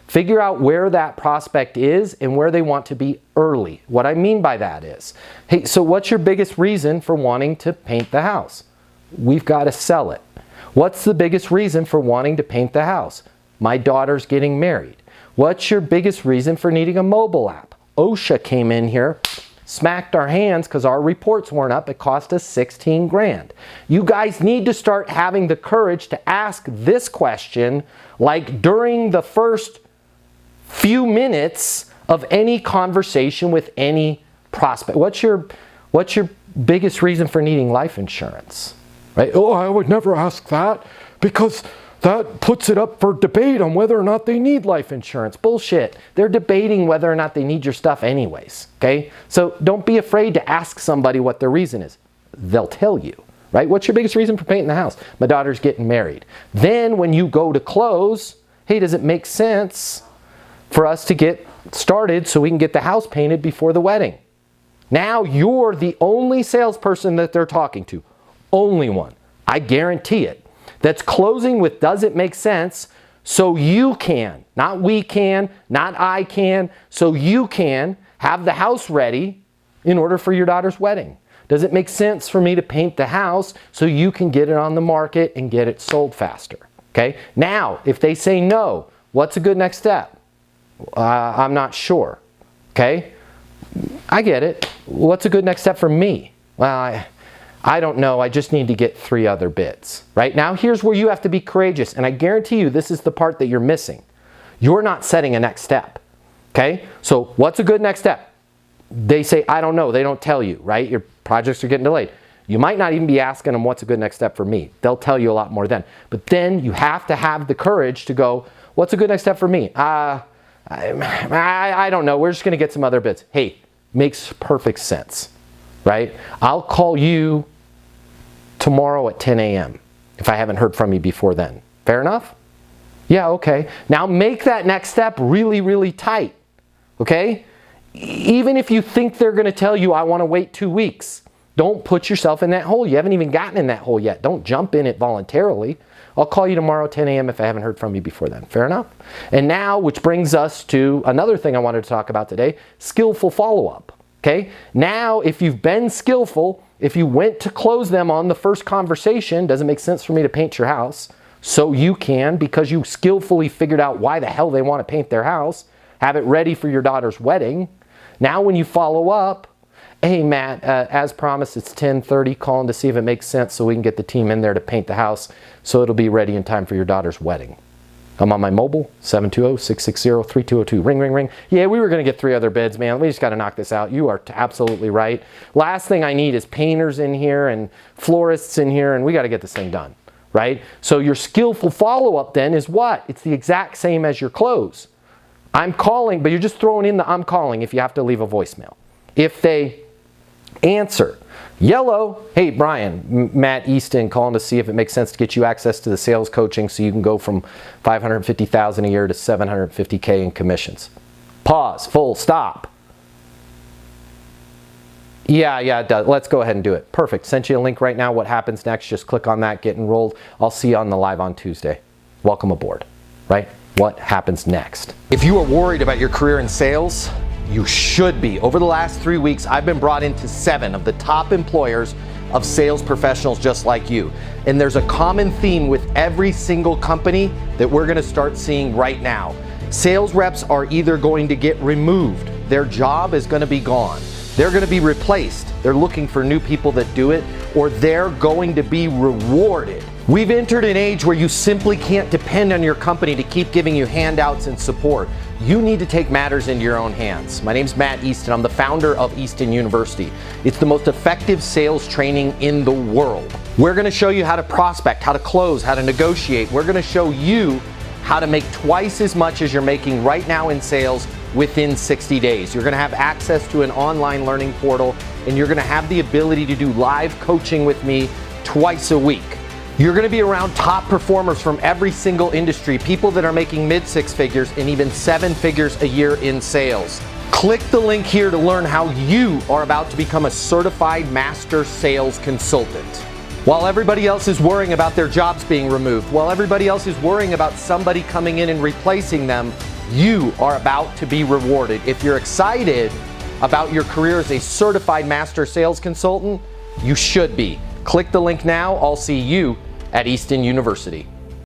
Figure out where that prospect is and where they want to be early. What I mean by that is, hey, so what's your biggest reason for wanting to paint the house? We've got to sell it. What's the biggest reason for wanting to paint the house? My daughter's getting married. What's your biggest reason for needing a mobile app? OSHA came in here, smacked our hands because our reports weren't up. It cost us 16 grand. You guys need to start having the courage to ask this question like during the first few minutes of any conversation with any prospect. What's your biggest reason for needing life insurance? Right? Oh, I would never ask that because that puts it up for debate on whether or not they need life insurance. Bullshit. They're debating whether or not they need your stuff anyways. Okay? So don't be afraid to ask somebody what their reason is. They'll tell you. Right? What's your biggest reason for painting the house? My daughter's getting married. Then when you go to close, hey, does it make sense for us to get started so we can get the house painted before the wedding? Now you're the only salesperson that they're talking to. Only one. I guarantee it. That's closing with does it make sense so you can, not we can, not I can, so you can have the house ready in order for your daughter's wedding. Does it make sense for me to paint the house so you can get it on the market and get it sold faster? Okay. Now, if they say no, what's a good next step? I'm not sure. Okay? I get it. What's a good next step for me? Well, I don't know. I just need to get 3 other bids. Right? Now, here's where you have to be courageous. And I guarantee you this is the part that you're missing. You're not setting a next step. Okay? So what's a good next step? They say, I don't know. They don't tell you. Right? Your projects are getting delayed. You might not even be asking them what's a good next step for me. They'll tell you a lot more then. But then you have to have the courage to go, what's a good next step for me? I don't know. We're just going to get some other bids. Hey, makes perfect sense, right? I'll call you tomorrow at 10 a.m. if I haven't heard from you before then. Fair enough? Yeah, okay. Now make that next step really, really tight, okay? Even if you think they're going to tell you, I want to wait 2 weeks, don't put yourself in that hole. You haven't even gotten in that hole yet. Don't jump in it voluntarily. I'll call you tomorrow at 10 a.m. if I haven't heard from you before then. Fair enough? And now, which brings us to another thing I wanted to talk about today, skillful follow-up. Okay? Now, if you've been skillful, if you went to close them on the first conversation, doesn't make sense for me to paint your house, so you can, because you skillfully figured out why the hell they want to paint their house, have it ready for your daughter's wedding. Now when you follow up, hey Matt, as promised, it's 10:30, calling to see if it makes sense so we can get the team in there to paint the house so it'll be ready in time for your daughter's wedding. I'm on my mobile, 720-660-3202. Ring, ring, ring. Yeah, we were going to get 3 other bids, man. We just got to knock this out. You are absolutely right. Last thing I need is painters in here and florists in here, and we got to get this thing done, right? So your skillful follow-up then is what? It's the exact same as your close. I'm calling, but you're just throwing in the I'm calling if you have to leave a voicemail. If they answer, yellow, hey Brian, Matt Easton calling to see if it makes sense to get you access to the sales coaching so you can go from $550,000 a year to $750K in commissions. Pause, full stop. Yeah, it does. Let's go ahead and do it. Perfect. Sent you a link right now. What happens next? Just click on that, get enrolled. I'll see you on the live on Tuesday. Welcome aboard, right? What happens next? If you are worried about your career in sales, you should be. Over the last 3 weeks, I've been brought into 7 of the top employers of sales professionals just like you. And there's a common theme with every single company that we're gonna start seeing right now. Sales reps are either going to get removed, their job is gonna be gone, they're gonna be replaced, they're looking for new people that do it, or they're going to be rewarded. We've entered an age where you simply can't depend on your company to keep giving you handouts and support. You need to take matters into your own hands. My name's Matt Easton. I'm the founder of Easton University. It's the most effective sales training in the world. We're gonna show you how to prospect, how to close, how to negotiate. We're gonna show you how to make twice as much as you're making right now in sales within 60 days. You're gonna have access to an online learning portal, and you're gonna have the ability to do live coaching with me twice a week. You're gonna be around top performers from every single industry, people that are making mid-6 figures and even 7 figures a year in sales. Click the link here to learn how you are about to become a certified master sales consultant. While everybody else is worrying about their jobs being removed, while everybody else is worrying about somebody coming in and replacing them, You are about to be rewarded. If you're excited about your career as a certified master sales consultant, you should be. Click the link now. I'll see you at Easton University.